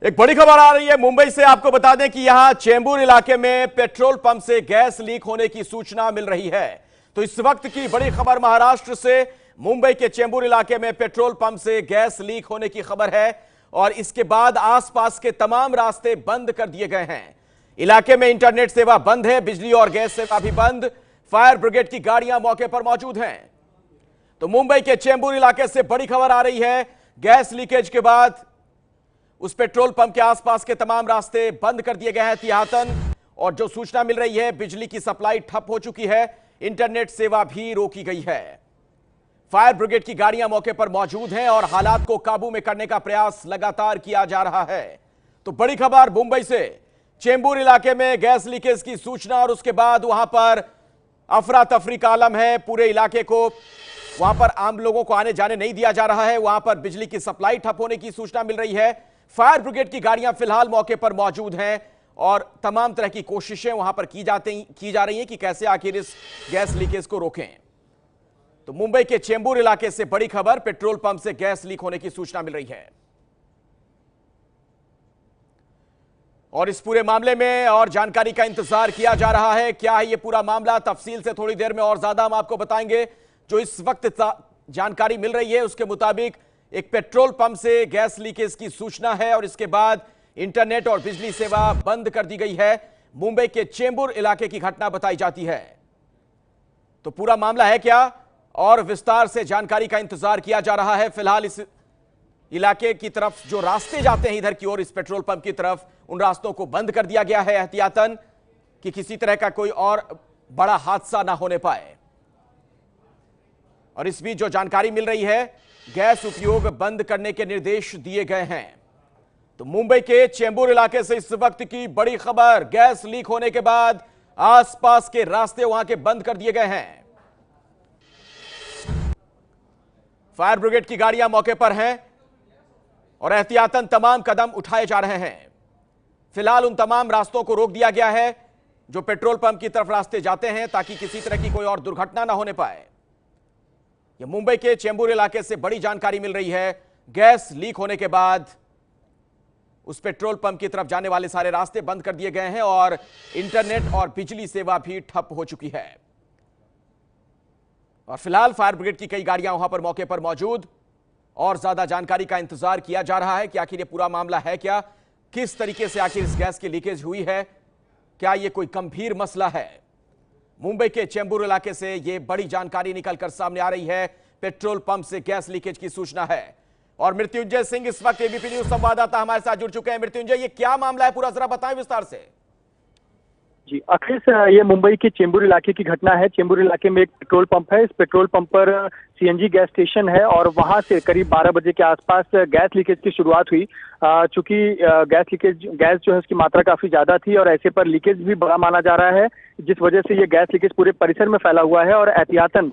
एक बड़ी खबर आ रही है मुंबई से। आपको बता दें कि यहां चेंबूर इलाके में पेट्रोल पंप से गैस लीक होने की सूचना मिल रही है। तो इस वक्त की बड़ी खबर महाराष्ट्र से, मुंबई के चेंबूर इलाके में पेट्रोल पंप से गैस लीक होने की खबर है और इसके बाद आसपास के तमाम रास्ते बंद कर दिए गए हैं। इलाके में इंटरनेट सेवा बंद है, बिजली और गैस सेवा भी बंद। फायर ब्रिगेड की गाड़ियां मौके पर मौजूद हैं। तो मुंबई के चेंबूर इलाके से बड़ी खबर आ रही है। गैस लीकेज के बाद उस पेट्रोल पंप के आसपास के तमाम रास्ते बंद कर दिए गए हैं एहतियातन। और जो सूचना मिल रही है, बिजली की सप्लाई ठप हो चुकी है, इंटरनेट सेवा भी रोकी गई है। फायर ब्रिगेड की गाड़ियां मौके पर मौजूद हैं और हालात को काबू में करने का प्रयास लगातार किया जा रहा है। तो बड़ी खबर मुंबई से, चेंबूर इलाके में गैस लीकेज की सूचना और उसके बाद वहां पर अफरा तफरी का आलम है। पूरे इलाके को, वहां पर आम लोगों को आने जाने नहीं दिया जा रहा है। वहां पर बिजली की सप्लाई ठप होने की सूचना मिल रही है। फायर ब्रिगेड की गाड़ियां फिलहाल मौके पर मौजूद हैं और तमाम तरह की कोशिशें वहां पर की जा रही हैं कि कैसे आखिर इस गैस लीकेज को रोकें। तो मुंबई के चेंबूर इलाके से बड़ी खबर, पेट्रोल पंप से गैस लीक होने की सूचना मिल रही है। और इस पूरे मामले में और जानकारी का इंतजार किया जा रहा है। क्या है ये पूरा मामला, तफसील से थोड़ी देर में और ज्यादा हम आपको बताएंगे। जो इस वक्त जानकारी मिल रही है उसके मुताबिक एक पेट्रोल पंप से गैस लीकेज की सूचना है और इसके बाद इंटरनेट और बिजली सेवा बंद कर दी गई है। मुंबई के चेंबूर इलाके की घटना बताई जाती है। तो पूरा मामला है क्या और विस्तार से जानकारी का इंतजार किया जा रहा है। फिलहाल इस इलाके की तरफ जो रास्ते जाते हैं इधर की ओर, इस पेट्रोल पंप की तरफ, उन रास्तों को बंद कर दिया गया है एहतियातन कि किसी तरह का कोई और बड़ा हादसा ना होने पाए। और इस बीच जो जानकारी मिल रही है, गैस उपयोग बंद करने के निर्देश दिए गए हैं। तो मुंबई के चेंबूर इलाके से इस वक्त की बड़ी खबर, गैस लीक होने के बाद आसपास के रास्ते वहां के बंद कर दिए गए हैं। फायर ब्रिगेड की गाड़ियां मौके पर हैं और एहतियातन तमाम कदम उठाए जा रहे हैं। फिलहाल उन तमाम रास्तों को रोक दिया गया है जो पेट्रोल पंप की तरफ रास्ते जाते हैं, ताकि किसी तरह की कोई और दुर्घटना ना होने पाए। यह मुंबई के चेंबूर इलाके से बड़ी जानकारी मिल रही है। गैस लीक होने के बाद उस पेट्रोल पंप की तरफ जाने वाले सारे रास्ते बंद कर दिए गए हैं और इंटरनेट और बिजली सेवा भी ठप हो चुकी है। और फिलहाल फायर ब्रिगेड की कई गाड़ियां वहां पर मौके पर मौजूद। और ज्यादा जानकारी का इंतजार किया जा रहा है कि आखिर ये पूरा मामला है क्या, किस तरीके से आखिर इस गैस की लीकेज हुई है, क्या यह कोई गंभीर मसला है। मुंबई के चेंबूर इलाके से यह बड़ी जानकारी निकलकर सामने आ रही है। पेट्रोल पंप से गैस लीकेज की सूचना है। और मृत्युंजय सिंह इस वक्त एबीपी न्यूज संवाददाता हमारे साथ जुड़ चुके हैं। मृत्युंजय, ये क्या मामला है, पूरा जरा बताएं विस्तार से। जी अखिलेश, ये मुंबई के चेंबूर इलाके की घटना है। चेंबूर इलाके में एक पेट्रोल पंप है। इस पेट्रोल पंप पर सीएनजी गैस स्टेशन है और वहां से करीब 12 बजे के आसपास गैस लीकेज की शुरुआत हुई। चूंकि गैस जो है उसकी मात्रा काफी ज्यादा थी और ऐसे पर लीकेज भी बड़ा माना जा रहा है, जिस वजह से ये गैस लीकेज पूरे परिसर में फैला हुआ है और एहतियातन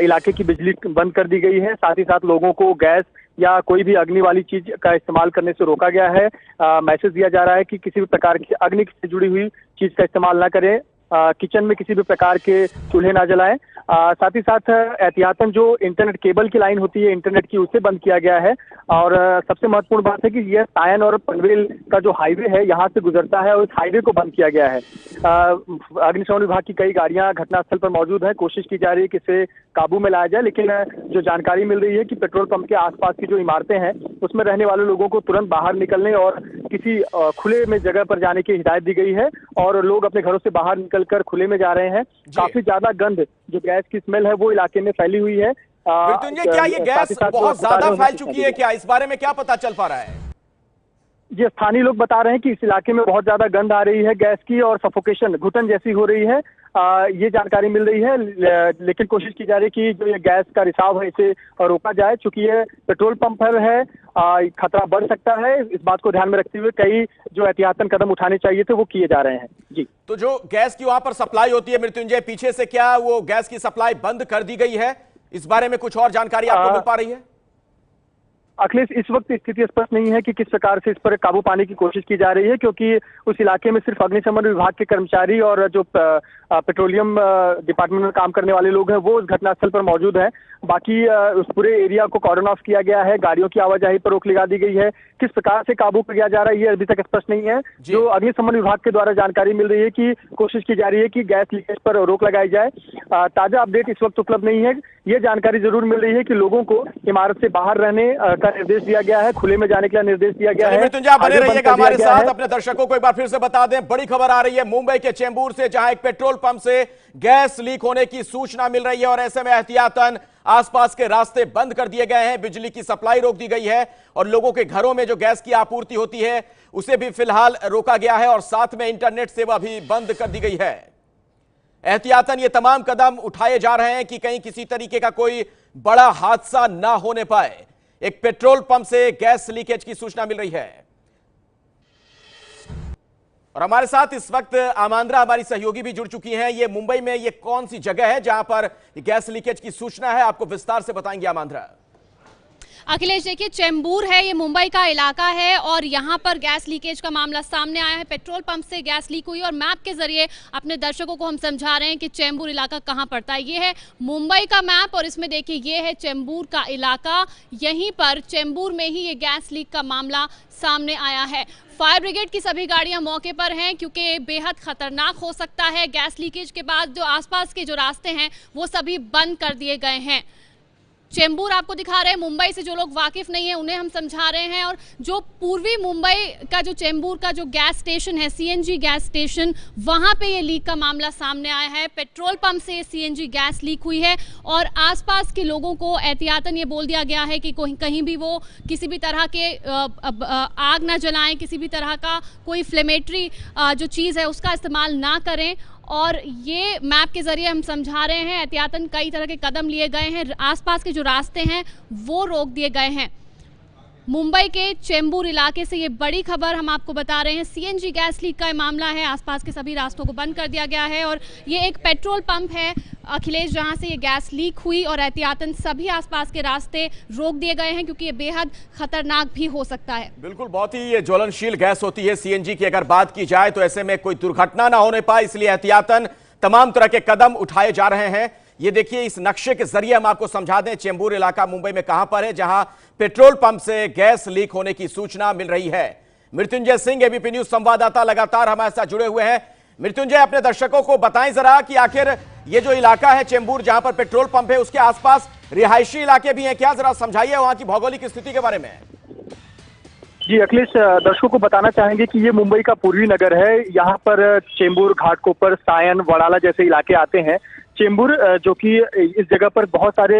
इलाके की बिजली बंद कर दी गई है। साथ ही साथ लोगों को गैस या कोई भी अग्नि वाली चीज का इस्तेमाल करने से रोका गया है। मैसेज दिया जा रहा है कि किसी भी प्रकार की अग्नि से जुड़ी हुई चीज का इस्तेमाल ना करें। किचन में किसी भी प्रकार के चूल्हे ना जलाएं। साथ ही साथ एहतियातन जो इंटरनेट केबल की लाइन होती है इंटरनेट की, उसे बंद किया गया है। और सबसे महत्वपूर्ण बात है कि यह सायन और पनवेल का जो हाईवे है यहाँ से गुजरता है और इस हाईवे को बंद किया गया है। अग्निशमन विभाग की कई गाड़ियां घटनास्थल पर मौजूद है। कोशिश की जा रही है कि इसे काबू में लाया जाए, लेकिन जो जानकारी मिल रही है कि पेट्रोल पंप के आसपास की जो इमारतें हैं उसमें रहने वाले लोगों को तुरंत बाहर निकलने और किसी खुले में जगह पर जाने की हिदायत दी गई है और लोग अपने घरों से बाहर निकलकर खुले में जा रहे हैं। काफी ज्यादा गंद, जो गैस की स्मेल है, वो इलाके में फैली हुई है। मृत्युंजय, क्या ये गैस बहुत ज्यादा फैल चुकी है क्या, इस बारे में क्या पता चल पा रहा है? जी, स्थानीय लोग बता रहे हैं कि इस इलाके में बहुत ज्यादा गंध आ रही है गैस की और सफोकेशन, घुटन जैसी हो रही है। ये जानकारी मिल रही है, लेकिन कोशिश की जा रही है कि जो ये गैस का रिसाव है इसे रोका जाए। चूंकि ये पेट्रोल पंप पर है, खतरा बढ़ सकता है। इस बात को ध्यान में रखते हुए कई जो एहतियातन कदम उठाने चाहिए थे वो किए जा रहे हैं। जी, तो जो गैस की वहां पर सप्लाई होती है मृत्युंजय, पीछे से क्या वो गैस की सप्लाई बंद कर दी गई है? इस बारे में कुछ और जानकारी आपको मिल पा रही है? अखिलेश, इस वक्त स्थिति स्पष्ट नहीं है कि किस प्रकार से इस पर काबू पाने की कोशिश की जा रही है, क्योंकि उस इलाके में सिर्फ अग्निशमन विभाग के कर्मचारी और जो पेट्रोलियम डिपार्टमेंट में काम करने वाले लोग हैं वो उस घटनास्थल पर मौजूद हैं। बाकी उस पूरे एरिया को कॉर्डन ऑफ किया गया है, गाड़ियों की आवाजाही पर रोक लगा दी गई है। किस प्रकार से काबू किया जा रहा है ये अभी तक स्पष्ट नहीं है। जो अग्निशमन विभाग के द्वारा जानकारी मिल रही है कि कोशिश की जा रही है कि गैस लीकेज पर रोक लगाई जाए। ताजा अपडेट इस वक्त उपलब्ध नहीं है। ये जानकारी जरूर मिल रही है कि लोगों को इमारत से बाहर रहने का निर्देश दिया गया है, खुले में जाने के लिए निर्देश दिया गया है। मृत्युंजय, बने रहिएगा हमारे साथ। अपने दर्शकों को एक बार फिर से बता दें, बड़ी खबर आ रही है मुंबई के चेंबूर से, जहां एक पेट्रोल पंप से गैस लीक होने की सूचना मिल रही है और ऐसे में एहतियातन आसपास के रास्ते बंद कर दिए गए हैं, बिजली की सप्लाई रोक दी गई है और लोगों के घरों में जो गैस की आपूर्ति होती है उसे भी फिलहाल रोका गया है और साथ में इंटरनेट सेवा भी बंद कर दी गई है। एहतियातन ये तमाम कदम उठाए जा रहे हैं कि कहीं किसी तरीके का कोई बड़ा हादसा ना होने पाए। एक पेट्रोल पंप से गैस लीकेज की सूचना मिल रही है और हमारे साथ इस वक्त आमांद्रा हमारी सहयोगी भी जुड़ चुकी हैं। ये मुंबई में ये कौन सी जगह है जहां पर गैस लीकेज की सूचना है, आपको विस्तार से बताएंगे आमांद्रा। अखिलेश, देखिए चेंबूर है, ये मुंबई का इलाका है और यहाँ पर गैस लीकेज का मामला सामने आया है। पेट्रोल पंप से गैस लीक हुई और मैप के जरिए अपने दर्शकों को हम समझा रहे हैं कि चेंबूर इलाका कहाँ पड़ता है। ये है मुंबई का मैप और इसमें देखिए ये है चेंबूर का इलाका। यहीं पर चेंबूर में ही ये गैस लीक का मामला सामने आया है। फायर ब्रिगेड की सभी गाड़ियां मौके पर हैं क्योंकि बेहद खतरनाक हो सकता है। गैस लीकेज के बाद जो आसपास के जो रास्ते हैं वो सभी बंद कर दिए गए हैं। चेंबूर आपको दिखा रहे हैं, मुंबई से जो लोग वाकिफ नहीं है उन्हें हम समझा रहे हैं। और जो पूर्वी मुंबई का जो चेंबूर का जो गैस स्टेशन है, सीएनजी गैस स्टेशन, वहां पे ये लीक का मामला सामने आया है। पेट्रोल पंप से सीएनजी गैस लीक हुई है और आसपास के लोगों को एहतियातन ये बोल दिया गया है कि कहीं भी वो किसी भी तरह के आग ना जलाएं, किसी भी तरह का कोई फ्लेमेटरी जो चीज़ है उसका इस्तेमाल ना करें। और ये मैप के जरिए हम समझा रहे हैं, एहतियातन कई तरह के कदम लिए गए हैं। आसपास के जो रास्ते हैं वो रोक दिए गए हैं। मुंबई के चेंबूर इलाके से ये बड़ी खबर हम आपको बता रहे हैं। सीएनजी गैस लीक का मामला है, आसपास के सभी रास्तों को बंद कर दिया गया है और ये एक पेट्रोल पंप है अखिलेश जहां से ये गैस लीक हुई और एहतियातन सभी आसपास के रास्ते रोक दिए गए हैं क्योंकि ये बेहद खतरनाक भी हो सकता है। बिल्कुल, बहुत ही ये ज्वलनशील गैस होती है सीएनजी की, अगर बात की जाए तो ऐसे में कोई दुर्घटना ना होने पाए इसलिए एहतियातन तमाम तरह के कदम उठाए जा रहे हैं। ये देखिए इस नक्शे के जरिए हम आपको समझा दें चेंबूर इलाका मुंबई में कहां पर है जहां पेट्रोल पंप से गैस लीक होने की सूचना मिल रही है। मृत्युंजय सिंह, एबीपी न्यूज संवाददाता, लगातार हमारे साथ जुड़े हुए हैं। मृत्युंजय, अपने दर्शकों को बताएं जरा कि आखिर ये जो इलाका है चेंबूर जहां पर पेट्रोल पंप है उसके आसपास रिहायशी इलाके भी हैं क्या, जरा समझाइए वहां की भौगोलिक स्थिति के बारे में। जी अखिलेश, दर्शकों को बताना चाहेंगे कि ये मुंबई का पूर्वी नगर है। यहाँ पर चेंबूर, घाटकोपर, सायन, वडाला जैसे इलाके आते हैं। चेंबूर जो कि इस जगह पर बहुत सारे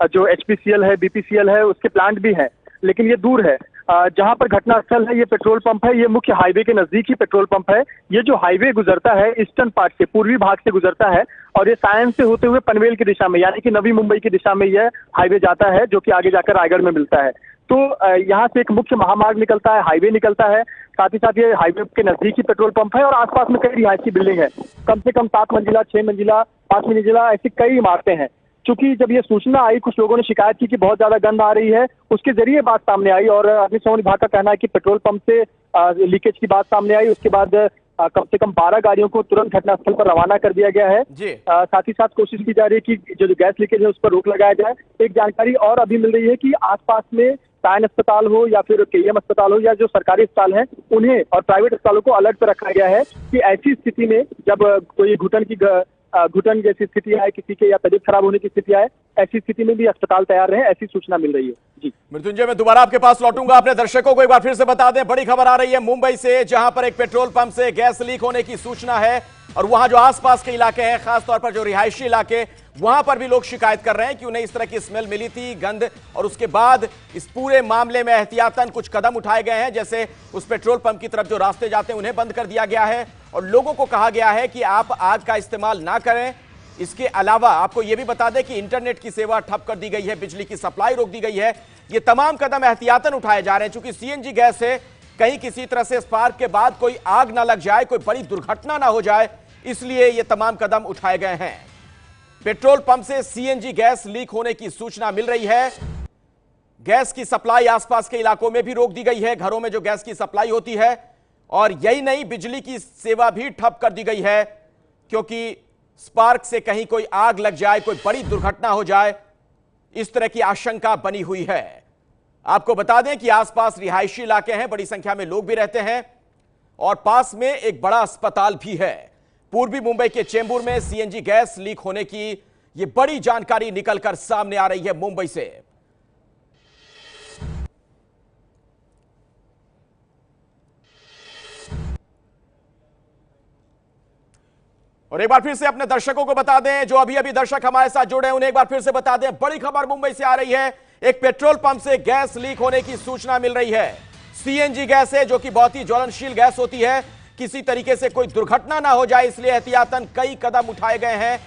जो एचपीसीएल है, बीपीसीएल है, उसके प्लांट भी हैं, लेकिन ये दूर है। जहां पर घटनास्थल है ये पेट्रोल पंप है, ये मुख्य हाईवे के नजदीक ही पेट्रोल पंप है। ये जो हाईवे गुजरता है ईस्टर्न पार्ट से, पूर्वी भाग से गुजरता है और ये सायन से होते हुए पनवेल की दिशा में यानी कि नवी मुंबई की दिशा में यह हाईवे जाता है जो कि आगे जाकर रायगढ़ में मिलता है। तो यहाँ से एक मुख्य महामार्ग निकलता है, हाईवे निकलता है, साथ ही साथ ये हाईवे के नजदीक ही पेट्रोल पंप है और आसपास में कई रिहायशी बिल्डिंग है, कम से कम 7 मंजिला, 6 मंजिला, 5 मंजिला, ऐसी कई इमारतें हैं। चूंकि जब ये सूचना आई, कुछ लोगों ने शिकायत की कि बहुत ज्यादा गंध आ रही है, उसके जरिए बात सामने आई और अग्निशमन विभाग का कहना है कि पेट्रोल पंप से लीकेज की बात सामने आई। उसके बाद कम से कम 12 गाड़ियों को तुरंत घटनास्थल पर रवाना कर दिया गया है। साथ ही साथ कोशिश की जा रही है कि जो गैस लीकेज है उस पर रोक लगाया जाए। एक जानकारी और अभी मिल रही है कि आसपास में सायन अस्पताल हो या फिर केईएम अस्पताल हो या जो सरकारी अस्पताल हैं उन्हें और प्राइवेट अस्पतालों को अलर्ट पर रखा गया है कि ऐसी स्थिति में जब कोई घुटन जैसी स्थिति आए किसी के या तबीयत खराब होने की स्थिति आए, ऐसी स्थिति में भी अस्पताल तैयार रहे, ऐसी सूचना मिल रही है। जी मृत्युंजय, मैं दोबारा आपके पास लौटूंगा। अपने दर्शकों को एक बार फिर से बता दें, बड़ी खबर आ रही है मुंबई से जहां पर एक पेट्रोल पंप से गैस लीक होने की सूचना है और वहां जो आसपास के इलाके हैं, खासतौर पर जो रिहायशी इलाके, वहां पर भी लोग शिकायत कर रहे हैं कि उन्हें इस तरह की स्मेल मिली थी, गंध, और उसके बाद इस पूरे मामले में एहतियातन कुछ कदम उठाए गए हैं। जैसे उस पेट्रोल पंप की तरफ जो रास्ते जाते हैं उन्हें बंद कर दिया गया है और लोगों को कहा गया है कि आप आग का इस्तेमाल ना करें। इसके अलावा आपको यह भी बता दें कि इंटरनेट की सेवा ठप कर दी गई है, बिजली की सप्लाई रोक दी गई है। ये तमाम कदम एहतियातन उठाए जा रहे हैं चूंकि सीएनजी गैस है, कहीं किसी तरह से स्पार्क के बाद कोई आग ना लग जाए, कोई बड़ी दुर्घटना ना हो जाए, इसलिए ये तमाम कदम उठाए गए हैं। पेट्रोल पंप से सीएनजी गैस लीक होने की सूचना मिल रही है। गैस की सप्लाई आसपास के इलाकों में भी रोक दी गई है, घरों में जो गैस की सप्लाई होती है। और यही नहीं, बिजली की सेवा भी ठप कर दी गई है, क्योंकि स्पार्क से कहीं कोई आग लग जाए, कोई बड़ी दुर्घटना हो जाए, इस तरह की आशंका बनी हुई है। आपको बता दें कि आसपास रिहायशी इलाके हैं, बड़ी संख्या में लोग भी रहते हैं और पास में एक बड़ा अस्पताल भी है। पूर्वी मुंबई के चेंबूर में सीएनजी गैस लीक होने की यह बड़ी जानकारी निकलकर सामने आ रही है मुंबई से। और एक बार फिर से अपने दर्शकों को बता दें, जो अभी अभी दर्शक हमारे साथ जुड़े हैं, उन्हें एक बार फिर से बता दें, बड़ी खबर मुंबई से आ रही है। एक पेट्रोल पंप से गैस लीक होने की सूचना मिल रही है। सीएनजी गैस है, जो कि बहुत ही ज्वलनशील गैस होती है। किसी तरीके से कोई दुर्घटना ना हो जाए, इसलिए एहतियातन कई कदम उठाए गए हैं।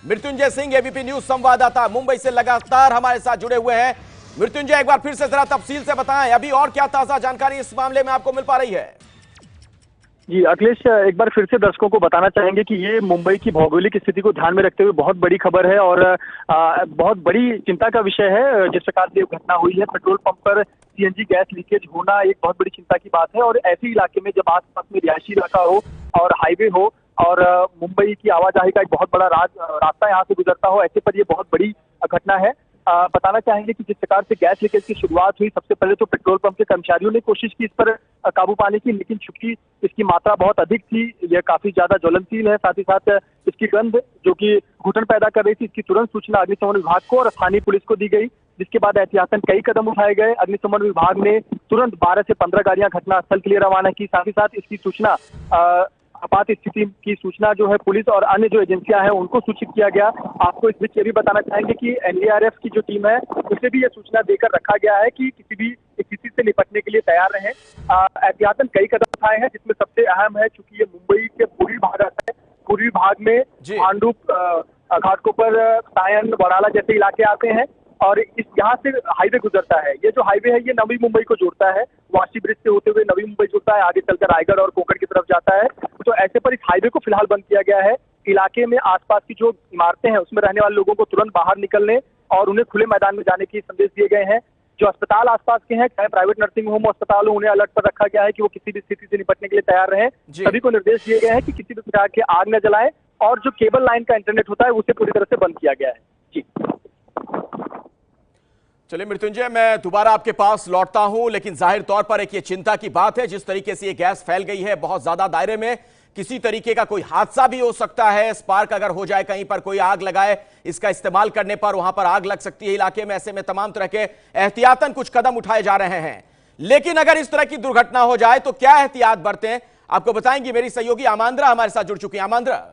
मृत्युंजय सिंह, एबीपी न्यूज संवाददाता, मुंबई से लगातार हमारे साथ जुड़े हुए हैं। मृत्युंजय, एक बार फिर से जरा तफसील से बताएं, अभी और क्या ताजा जानकारी इस मामले में आपको मिल पा रही है? जी अखिलेश, एक बार फिर से दर्शकों को बताना चाहेंगे कि ये मुंबई की भौगोलिक स्थिति को ध्यान में रखते हुए बहुत बड़ी खबर है और बहुत बड़ी चिंता का विषय है। जिस प्रकार से घटना हुई है, पेट्रोल पंप पर सीएनजी गैस लीकेज होना एक बहुत बड़ी चिंता की बात है। और ऐसे इलाके में जब आसपास में रिहायशी इलाका हो और हाईवे हो और मुंबई की आवाजाही का एक बहुत बड़ा रास्ता यहाँ से गुजरता हो, ऐसे पर ये बहुत बड़ी घटना है। बताना चाहेंगे कि जिस प्रकार से गैस लीकेज की शुरुआत हुई, सबसे पहले तो पेट्रोल पंप के कर्मचारियों ने कोशिश की इस पर काबू पाने की, लेकिन चूंकि इसकी मात्रा बहुत अधिक थी, यह काफी ज्यादा ज्वलनशील है, साथ ही साथ इसकी गंध जो कि घुटन पैदा कर रही थी, इसकी तुरंत सूचना अग्निशमन विभाग को और स्थानीय पुलिस को दी गई, जिसके बाद एहतियातन कई कदम उठाए गए। अग्निशमन विभाग ने तुरंत 12 से 15 गाड़ियां घटनास्थल के लिए रवाना की। साथ ही साथ इसकी सूचना आपात स्थिति की सूचना जो है पुलिस और अन्य जो एजेंसियां हैं उनको सूचित किया गया। आपको इस बीच ये भी बताना चाहेंगे कि एनडीआरएफ की जो टीम है उसे भी ये सूचना देकर रखा गया है कि किसी भी स्थिति से निपटने के लिए तैयार रहें। एहतियातन कई कदम उठाए हैं, जिसमें सबसे अहम है, चूंकि ये मुंबई के पूर्वी भाग आता है, पूर्वी भाग में भांडुप, घाटकोपर, सायन, वडाला जैसे इलाके आते हैं और इस यहाँ से हाईवे गुजरता है। ये जो हाईवे है ये नवी मुंबई को जोड़ता है, वाशी ब्रिज से होते हुए नवी मुंबई जुड़ता है, आगे चलकर रायगढ़ और कोकण की तरफ जाता है। तो ऐसे पर इस हाईवे को फिलहाल बंद किया गया है। इलाके में आसपास की जो इमारतें हैं उसमें रहने वाले लोगों को तुरंत बाहर निकलने और उन्हें खुले मैदान में जाने के संदेश दिए गए हैं। जो अस्पताल आसपास के हैं, चाहे प्राइवेट नर्सिंग होम अस्पताल हो, उन्हें अलर्ट पर रखा गया है कि वो किसी भी स्थिति से निपटने के लिए तैयार रहें। सभी को निर्देश दिए गए हैं कि किसी भी प्रकार के आग न जलाएं और जो केबल लाइन का इंटरनेट होता है उसे पूरी तरह से बंद किया गया है। जी चलिए मृत्युंजय, मैं दोबारा आपके पास लौटता हूं, लेकिन जाहिर तौर पर एक ये चिंता की बात है, जिस तरीके से ये गैस फैल गई है बहुत ज्यादा दायरे में, किसी तरीके का कोई हादसा भी हो सकता है। स्पार्क अगर हो जाए, कहीं पर कोई आग लगाए, इसका इस्तेमाल करने पर वहां पर आग लग सकती है इलाके में। ऐसे में तमाम तरह के एहतियातन कुछ कदम उठाए जा रहे हैं, लेकिन अगर इस तरह की दुर्घटना हो जाए तो क्या एहतियात बरतें, आपको बताएंगी मेरी सहयोगी आमांद्रा हमारे साथ जुड़ चुकी है। आमांद्रा।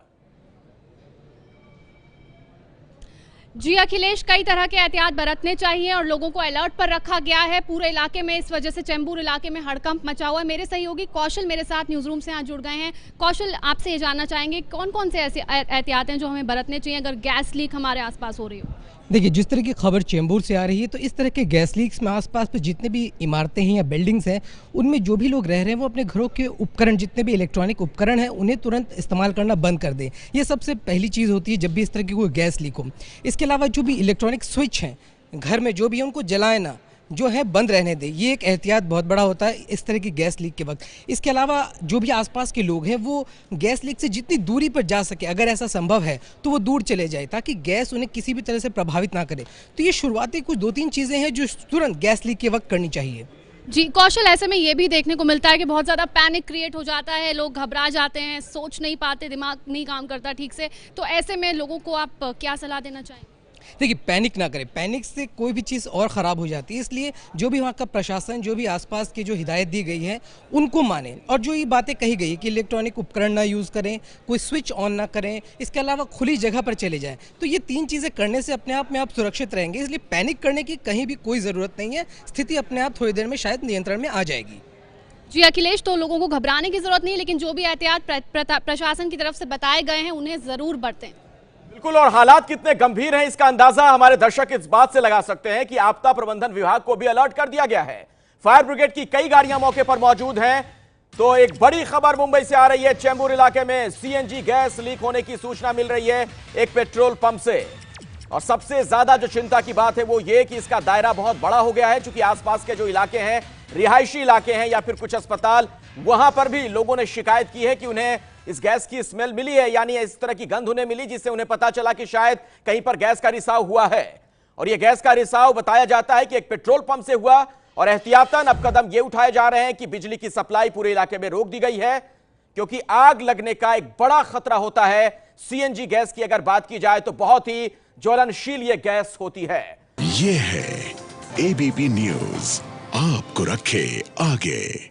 जी अखिलेश, कई तरह के एहतियात बरतने चाहिए और लोगों को अलर्ट पर रखा गया है पूरे इलाके में। इस वजह से चेंबूर इलाके में हड़कंप मचा हुआ है। मेरे सहयोगी कौशल मेरे साथ न्यूज रूम से यहाँ जुड़ गए हैं। कौशल, आपसे ये जानना चाहेंगे कौन कौन से ऐसे एहतियात हैं जो हमें बरतने चाहिए अगर गैस लीक हमारे आसपास हो रही हो? देखिए, जिस तरह की खबर चेंबूर से आ रही है, तो इस तरह के गैस लीक्स में आसपास पे जितने भी इमारतें हैं या बिल्डिंग्स हैं, उनमें जो भी लोग रह रहे हैं वो अपने घरों के उपकरण, जितने भी इलेक्ट्रॉनिक उपकरण हैं, उन्हें तुरंत इस्तेमाल करना बंद कर दें। ये सबसे पहली चीज़ होती है जब भी इस तरह की कोई गैस लीक हो। इसके अलावा जो भी इलेक्ट्रॉनिक स्विच हैं घर में जो भी है, उनको जलाए ना, जो है बंद रहने दें। ये एक एहतियात बहुत बड़ा होता है इस तरह की गैस लीक के वक्त। इसके अलावा जो भी आसपास के लोग हैं वो गैस लीक से जितनी दूरी पर जा सके, अगर ऐसा संभव है तो वो दूर चले जाए, ताकि गैस उन्हें किसी भी तरह से प्रभावित ना करे। तो ये शुरुआती कुछ 2-3 चीज़ें हैं जो तुरंत गैस लीक के वक्त करनी चाहिए। जी कौशल, ऐसे में ये भी देखने को मिलता है कि बहुत ज़्यादा पैनिक क्रिएट हो जाता है, लोग घबरा जाते हैं, सोच नहीं पाते, दिमाग नहीं काम करता ठीक से। तो ऐसे में लोगों को आप क्या सलाह देना चाहेंगे? देखिए, पैनिक ना करें, पैनिक से कोई भी चीज़ और ख़राब हो जाती है। इसलिए जो भी वहाँ का प्रशासन, जो भी आसपास की जो हिदायत दी गई है उनको मानें। और जो ये बातें कही गई कि इलेक्ट्रॉनिक उपकरण ना यूज़ करें, कोई स्विच ऑन ना करें, इसके अलावा खुली जगह पर चले जाएं, तो ये 3 चीज़ें करने से अपने आप में आप सुरक्षित रहेंगे। इसलिए पैनिक करने की कहीं भी कोई ज़रूरत नहीं है। स्थिति अपने आप थोड़ी देर में शायद नियंत्रण में आ जाएगी। जी अखिलेश, तो लोगों को घबराने की ज़रूरत नहीं, लेकिन जो भी एहतियात प्रशासन की तरफ से बताए गए हैं उन्हें ज़रूर बरतें। बिल्कुल, और हालात कितने गंभीर हैं इसका अंदाजा हमारे दर्शक इस बात से लगा सकते हैं कि आपदा प्रबंधन विभाग को भी अलर्ट कर दिया गया है। फायर ब्रिगेड की कई गाड़ियां मौके पर मौजूद हैं। तो एक बड़ी खबर मुंबई से आ रही है, चेंबूर इलाके में सीएनजी गैस लीक होने की सूचना मिल रही है एक पेट्रोल पंप से। और सबसे ज्यादा जो चिंता की बात है वो ये कि इसका दायरा बहुत बड़ा हो गया है, क्योंकि आसपास के जो इलाके हैं, रिहायशी इलाके हैं या फिर कुछ अस्पताल, वहां पर भी लोगों ने शिकायत की है कि उन्हें इस गैस की स्मेल मिली है, यानी इस तरह की गंध उन्हें मिली, जिससे उन्हें पता चला कि शायद कहीं पर गैस का रिसाव हुआ है। और यह गैस का रिसाव बताया जाता है कि एक पेट्रोल पंप से हुआ, और एहतियातन अब कदम यह उठाए जा रहे हैं कि बिजली की सप्लाई पूरे इलाके में रोक दी गई है, क्योंकि आग लगने का एक बड़ा खतरा होता है। सीएनजी गैस की अगर बात की जाए तो बहुत ही ज्वलनशील यह गैस होती है। ये है एबीपी न्यूज, आपको रखे आगे।